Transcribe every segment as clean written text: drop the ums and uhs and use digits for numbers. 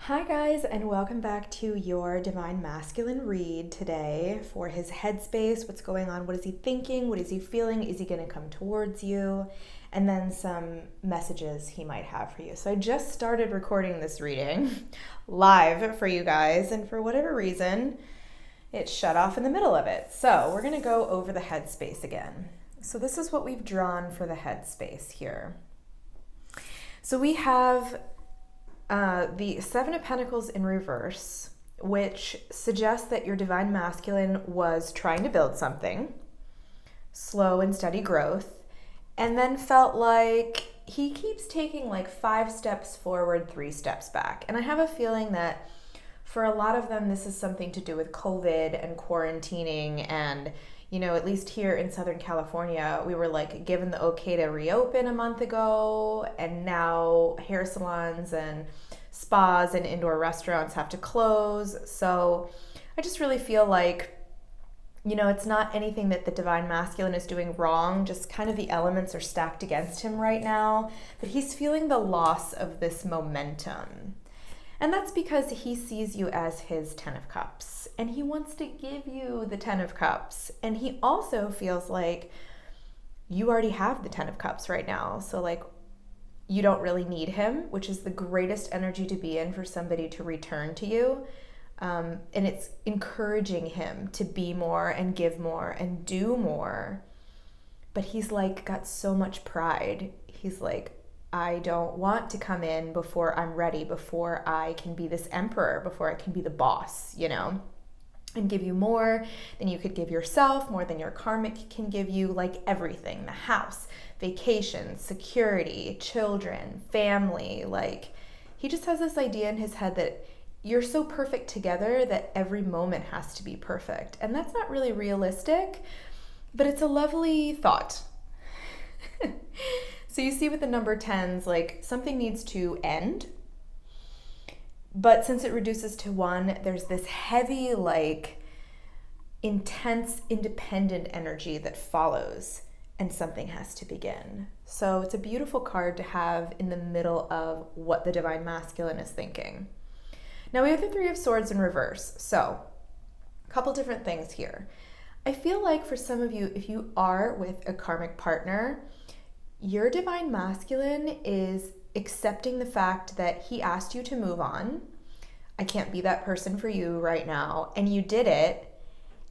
Hi, guys, and welcome back to your Divine Masculine read today for his headspace. What's going on? What is he thinking? What is he feeling? Is he going to come towards you? And then some messages he might have for you. So I just started recording this reading live for you guys, and for whatever reason, it shut off in the middle of it. So we're going to go over the headspace again. So this is what we've drawn for the headspace here. So we have the Seven of Pentacles in reverse, which suggests that your Divine Masculine was trying to build something, slow and steady growth, and then felt like he keeps taking like 5 steps forward, 3 steps back. And I have a feeling that for a lot of them, this is something to do with COVID and quarantining. And, you know, at least here in Southern California, we were like given the okay to reopen a month ago. And now hair salons and spas and indoor restaurants have to close. So I just really feel like, you know, it's not anything that the Divine Masculine is doing wrong, just kind of the elements are stacked against him right now. But he's feeling the loss of this momentum. And that's because he sees you as his 10 of Cups, and he wants to give you the 10 of Cups. And he also feels like you already have the 10 of Cups right now. So like you don't really need him, which is the greatest energy to be in for somebody to return to you. And it's encouraging him to be more and give more and do more. But he's like got so much pride. He's like, I don't want to come in before I'm ready, before I can be this emperor, before I can be the boss, you know, and give you more than you could give yourself, more than your karmic can give you, like everything, the house, vacation, security, children, family. Like he just has this idea in his head that you're so perfect together that every moment has to be perfect. And that's not really realistic, but it's a lovely thought. So you see with the number 10s, like something needs to end. But since it reduces to 1, there's this heavy, like intense, independent energy that follows, and something has to begin. So it's a beautiful card to have in the middle of what the Divine Masculine is thinking. Now we have the 3 of Swords in reverse. So a couple different things here. I feel like for some of you, if you are with a karmic partner, your Divine Masculine is accepting the fact that he asked you to move on. I can't be that person for you right now. And you did it.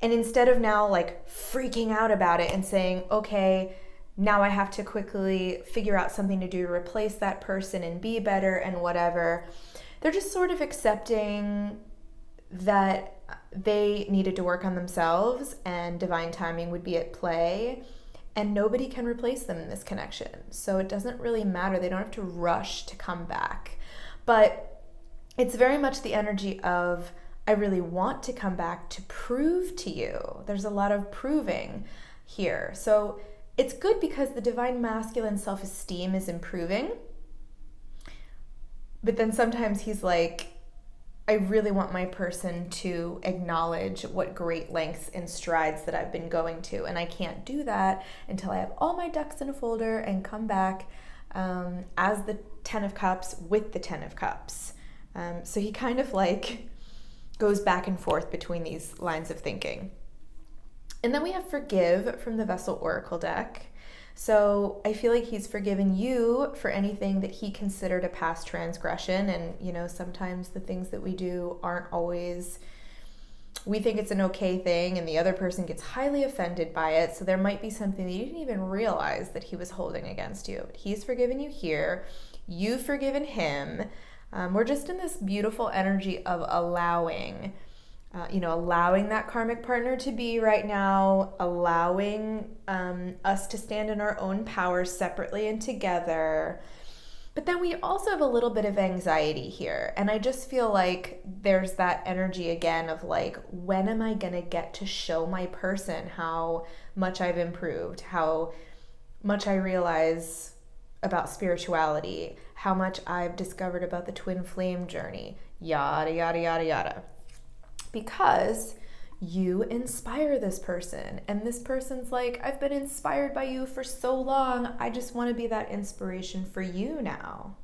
And instead of now like freaking out about it and saying, okay, now I have to quickly figure out something to do to replace that person and be better and whatever, they're just sort of accepting that they needed to work on themselves and divine timing would be at play. And nobody can replace them in this connection. So it doesn't really matter. They don't have to rush to come back. But it's very much the energy of, I really want to come back to prove to you. There's a lot of proving here. So it's good because the Divine Masculine self-esteem is improving. But then sometimes he's like, I really want my person to acknowledge what great lengths and strides that I've been going to. And I can't do that until I have all my ducks in a folder and come back as the 10 of Cups with the 10 of Cups. So he kind of like goes back and forth between these lines of thinking. And then we have Forgive from the Vessel Oracle deck. So I feel like he's forgiven you for anything that he considered a past transgression. And, you know, sometimes the things that we do aren't always, we think it's an okay thing and the other person gets highly offended by it. So there might be something that you didn't even realize that he was holding against you. But he's forgiven you here. You've forgiven him. We're just in this beautiful energy of allowing that karmic partner to be right now, allowing us to stand in our own power separately and together. But then we also have a little bit of anxiety here. And I just feel like there's that energy again of like, when am I going to get to show my person how much I've improved, how much I realize about spirituality, how much I've discovered about the twin flame journey, yada, yada, yada, yada. Because you inspire this person, and this person's like, I've been inspired by you for so long, I just want to be that inspiration for you now.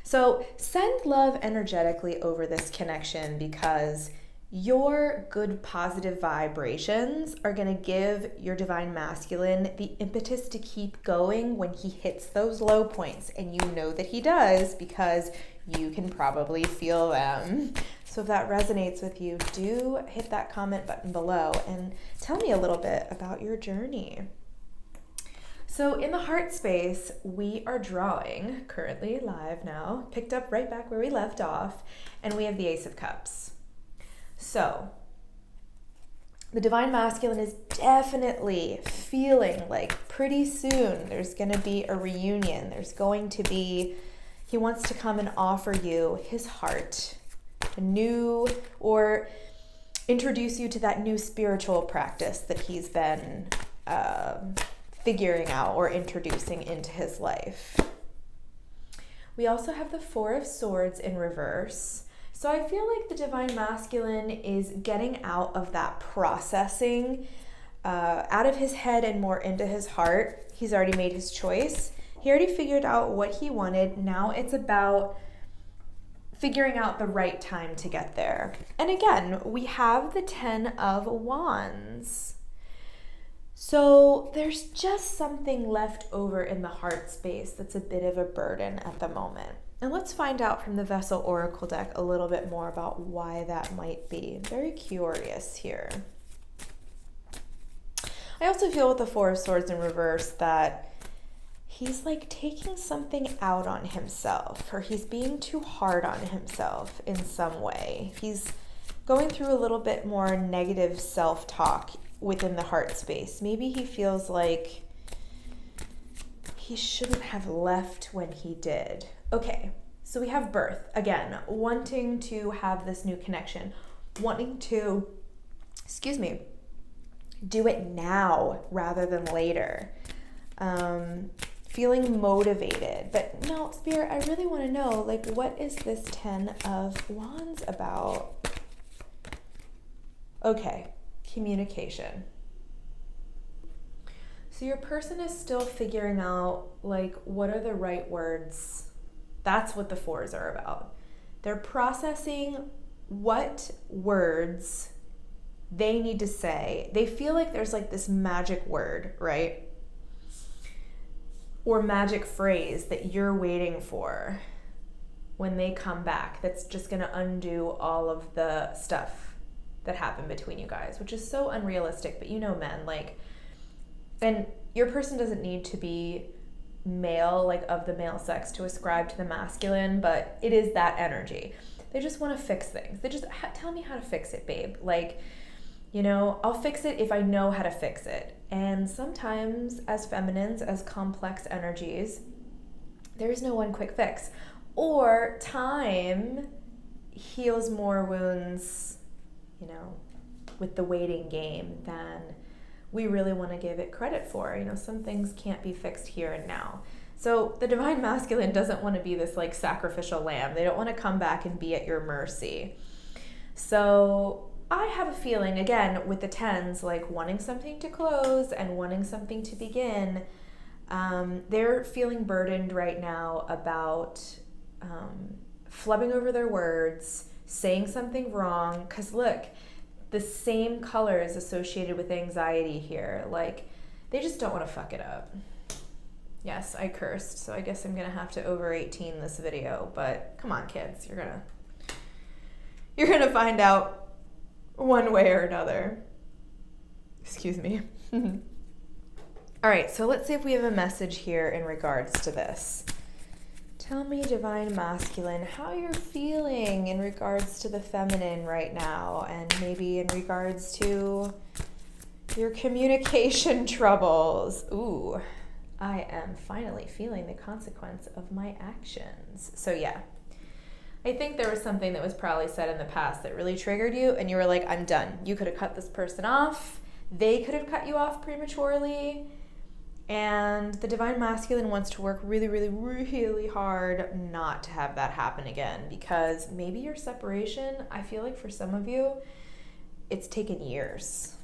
So send love energetically over this connection, because your good positive vibrations are going to give your divine masculine the impetus to keep going when he hits those low points. And you know that he does, because you can probably feel them. So if that resonates with you, do hit that comment button below and tell me a little bit about your journey. So in the heart space, we are drawing, currently live now, picked up right back where we left off, and we have the Ace of Cups. So the divine masculine is definitely feeling like pretty soon there's going to be a reunion. There's going to be, he wants to come and offer you his heart, a new, or introduce you to that new spiritual practice that he's been figuring out or introducing into his life. We also have the Four of Swords in reverse. So I feel like the divine masculine is getting out of that processing, out of his head and more into his heart. He's already made his choice. He already figured out what he wanted. Now it's about figuring out the right time to get there. And again, we have the 10 of Wands. So there's just something left over in the heart space that's a bit of a burden at the moment. And let's find out from the Vessel Oracle deck a little bit more about why that might be. I'm very curious here. I also feel with the Four of Swords in reverse that he's like taking something out on himself, or he's being too hard on himself in some way. He's going through a little bit more negative self-talk within the heart space. Maybe he feels like he shouldn't have left when he did. Okay, so we have birth. Again, wanting to have this new connection, wanting to, do it now rather than later. Feeling motivated. But no, Spirit, I really want to know, like, what is this 10 of Wands about? Okay. Communication. So your person is still figuring out, like, what are the right words? That's what the fours are about. They're processing what words they need to say. They feel like there's like this magic word, right? Or magic phrase that you're waiting for when they come back that's just going to undo all of the stuff that happened between you guys, which is so unrealistic. But you know, men, like, and your person doesn't need to be male, like of the male sex, to ascribe to the masculine, but it is that energy. They just want to fix things. They just tell me how to fix it, babe. Like, you know, I'll fix it if I know how to fix it. And sometimes as feminines, as complex energies, there is no one quick fix. Or time heals more wounds, you know, with the waiting game than we really want to give it credit for. You know, some things can't be fixed here and now. So the divine masculine doesn't want to be this like sacrificial lamb. They don't want to come back and be at your mercy. So I have a feeling, again, with the tens, like wanting something to close and wanting something to begin, they're feeling burdened right now about flubbing over their words, saying something wrong. Because look, the same color is associated with anxiety here. Like, they just don't want to fuck it up. Yes, I cursed, so I guess I'm gonna have to over 18 this video, but come on, kids, you're gonna find out one way or another. Excuse me. All right, so let's see if we have a message here in regards to this. Tell me, divine masculine, how you're feeling in regards to the feminine right now, and maybe in regards to your communication troubles. Ooh, I am finally feeling the consequence of my actions. So yeah, I think there was something that was probably said in the past that really triggered you, and you were like, I'm done. You could have cut this person off. They could have cut you off prematurely. And the divine masculine wants to work really, really, really hard not to have that happen again, because maybe your separation, I feel like for some of you, it's taken years,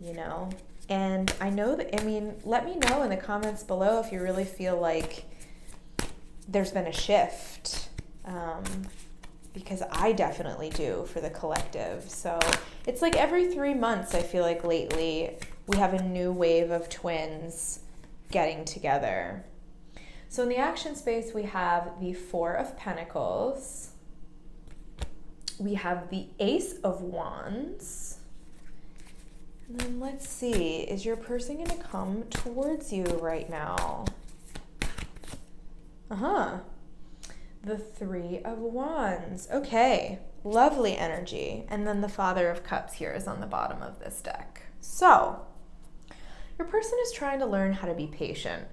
you know? And I know that, I mean, let me know in the comments below if you really feel like there's been a shift, because I definitely do for the collective. So it's like every 3 months, I feel like lately, we have a new wave of twins getting together. So in the action space, we have the Four of Pentacles. We have the Ace of Wands. And then let's see, is your person going to come towards you right now? The Three of Wands. Okay, lovely energy. And then the Father of Cups here is on the bottom of this deck. So, your person is trying to learn how to be patient.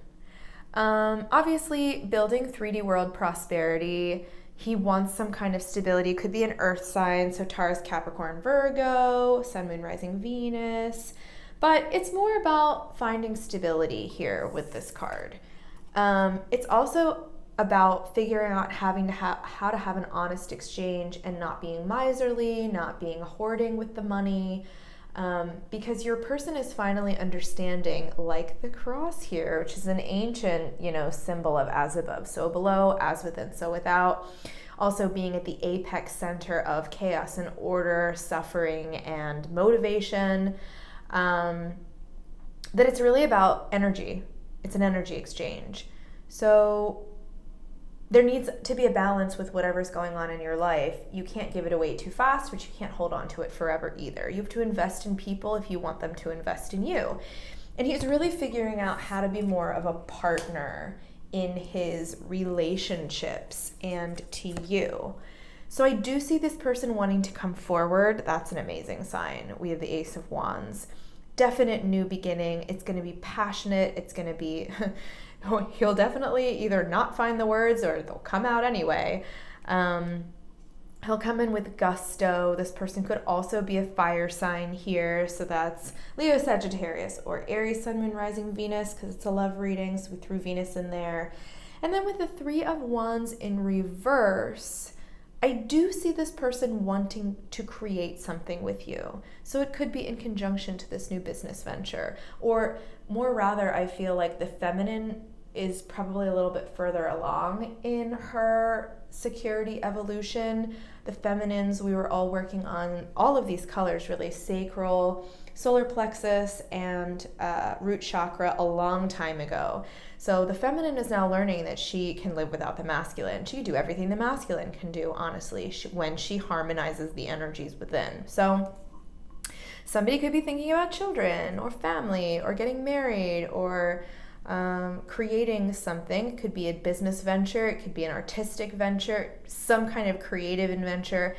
Obviously, building 3D world prosperity, he wants some kind of stability. Could be an earth sign, so Taurus, Capricorn, Virgo, Sun, Moon, Rising, Venus. But it's more about finding stability here with this card. It's also about figuring out how to have an honest exchange and not being miserly, not being hoarding with the money, because your person is finally understanding, like the cross here, which is an ancient, symbol of as above, so below, as within, so without. Also being at the apex center of chaos and order, suffering and motivation. That it's really about energy. It's an energy exchange. So there needs to be a balance with whatever's going on in your life. You can't give it away too fast, but you can't hold on to it forever either. You have to invest in people if you want them to invest in you. And he's really figuring out how to be more of a partner in his relationships and to you. So I do see this person wanting to come forward. That's an amazing sign. We have the Ace of Wands. Definite new beginning. It's going to be passionate. It's going to be... He'll definitely either not find the words or they'll come out anyway. He'll come in with gusto. This person could also be a fire sign here. So that's Leo, Sagittarius, or Aries, Sun, Moon, Rising, Venus, because it's a love reading. So we threw Venus in there. And then with the Three of Wands in reverse, I do see this person wanting to create something with you. So it could be in conjunction to this new business venture. Or more rather, I feel like the feminine is probably a little bit further along in her security evolution. The feminines, we were all working on all of these colors, really, sacral, solar plexus, and root chakra a long time ago. So the feminine is now learning that she can live without the masculine. She can do everything the masculine can do, honestly, when she harmonizes the energies within. So somebody could be thinking about children or family or getting married or creating something. It could be a business venture. It could be an artistic venture, some kind of creative adventure.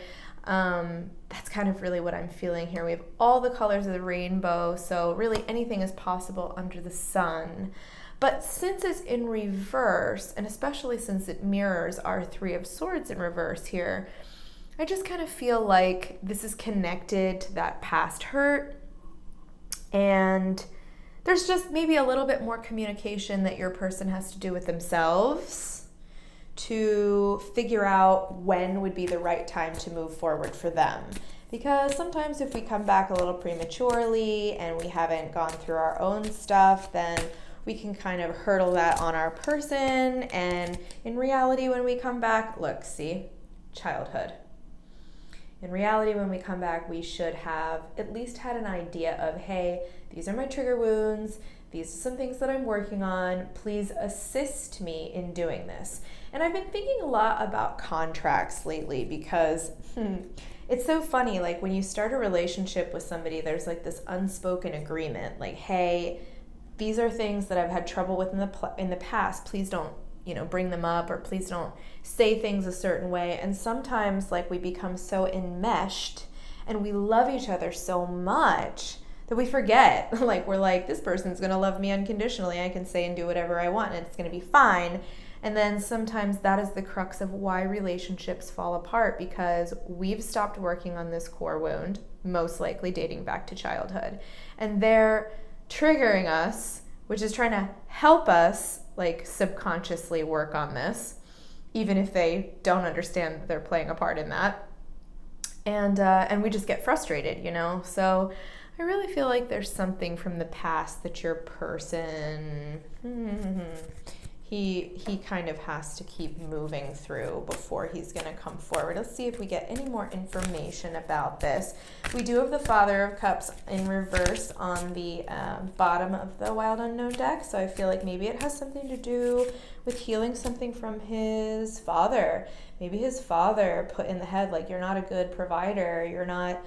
That's kind of really what I'm feeling here. We have all the colors of the rainbow, so really anything is possible under the sun. But since it's in reverse, and especially since it mirrors our Three of Swords in reverse here, I just kind of feel like this is connected to that past hurt, and there's just maybe a little bit more communication that your person has to do with themselves to figure out when would be the right time to move forward for them. Because sometimes if we come back a little prematurely and we haven't gone through our own stuff, then we can kind of hurdle that on our person. And in reality, when we come back, look, see, childhood. In reality, when we come back, we should have at least had an idea of, hey, these are my trigger wounds. These are some things that I'm working on. Please assist me in doing this. And I've been thinking a lot about contracts lately because it's so funny. Like when you start a relationship with somebody, there's like this unspoken agreement. Like, hey, these are things that I've had trouble with in the past. Please don't bring them up, or please don't say things a certain way. And sometimes like we become so enmeshed and we love each other so much that we forget, like we're like, this person's gonna love me unconditionally. I can say and do whatever I want and it's gonna be fine. And then sometimes that is the crux of why relationships fall apart, because we've stopped working on this core wound, most likely dating back to childhood. And they're triggering us, which is trying to help us like subconsciously work on this, even if they don't understand that they're playing a part in that. And we just get frustrated, So I really feel like there's something from the past that your person, he kind of has to keep moving through before he's going to come forward. Let's see if we get any more information about this. We do have the Father of Cups in reverse on the bottom of the Wild Unknown deck, so I feel like maybe it has something to do with healing something from his father. Maybe his father put in the head, like, you're not a good provider, you're not,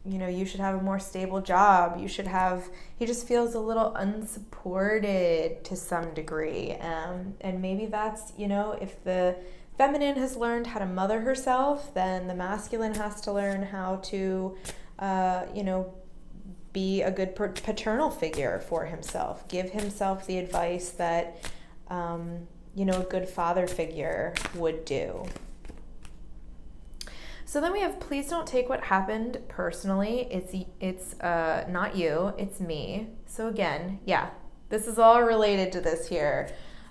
you should have a more stable job. He just feels a little unsupported to some degree. And maybe that's, if the feminine has learned how to mother herself, then the masculine has to learn how to, be a good paternal figure for himself. Give himself the advice that, a good father figure would do. So then we have, please don't take what happened personally. It's not you, it's me. So again, yeah, this is all related to this here.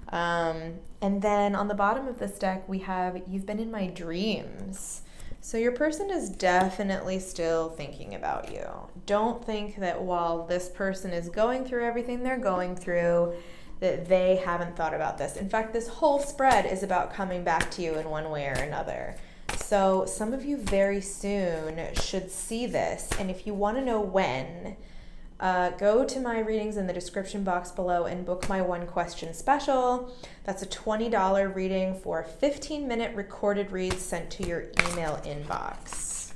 And then on the bottom of this deck, we have, you've been in my dreams. So your person is definitely still thinking about you. Don't think that while this person is going through everything they're going through, that they haven't thought about this. In fact, this whole spread is about coming back to you in one way or another. So some of you very soon should see this. And if you want to know when, go to my readings in the description box below and book my one question special. That's a $20 reading for a 15-minute recorded read sent to your email inbox.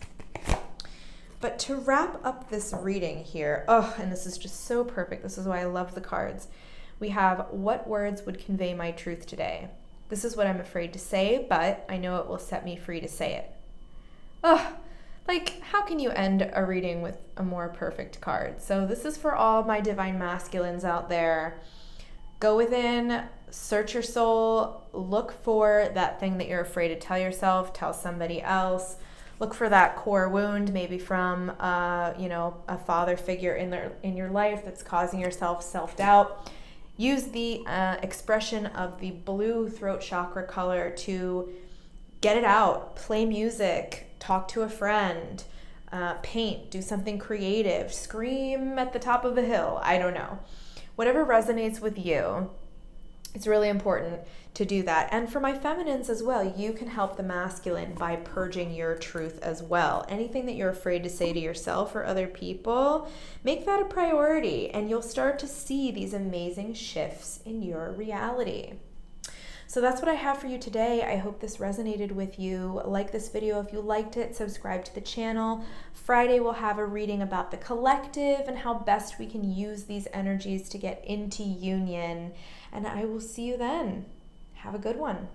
But to wrap up this reading here, and this is just so perfect. This is why I love the cards. We have, what words would convey my truth today? This is what I'm afraid to say, but I know it will set me free to say it. How can you end a reading with a more perfect card? So this is for all my divine masculines out there. Go within, search your soul, look for that thing that you're afraid to tell yourself, tell somebody else. Look for that core wound, maybe from a father figure in your life that's causing yourself self-doubt. Use the expression of the blue throat chakra color to get it out. Play music, talk to a friend, paint, do something creative, scream at the top of a hill. I don't know. Whatever resonates with you, it's really important to do that. And for my feminines as well, you can help the masculine by purging your truth as well. Anything that you're afraid to say to yourself or other people, make that a priority, and you'll start to see these amazing shifts in your reality. So that's what I have for you today. I hope this resonated with you. Like this video if you liked it, subscribe to the channel. Friday we'll have a reading about the collective and how best we can use these energies to get into union. And I will see you then. Have a good one.